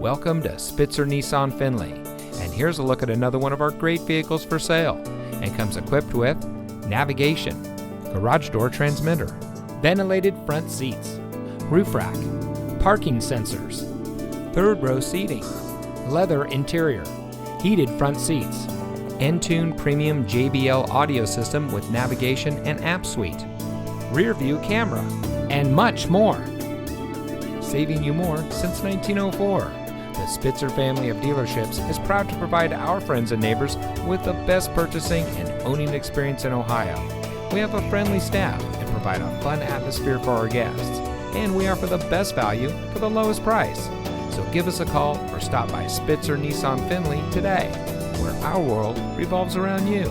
Welcome to Spitzer Nissan Findlay, and here's a look at another one of our great vehicles for sale, and comes equipped with navigation, garage door transmitter, ventilated front seats, roof rack, parking sensors, third row seating, leather interior, heated front seats, Entune premium JBL audio system with navigation and app suite, rear view camera, and much more. Saving you more since 1904. The Spitzer family of dealerships is proud to provide our friends and neighbors with the best purchasing and owning experience in Ohio. We have a friendly staff and provide a fun atmosphere for our guests. And we offer the best value for the lowest price. So give us a call or stop by Spitzer Nissan Findlay today, where our world revolves around you.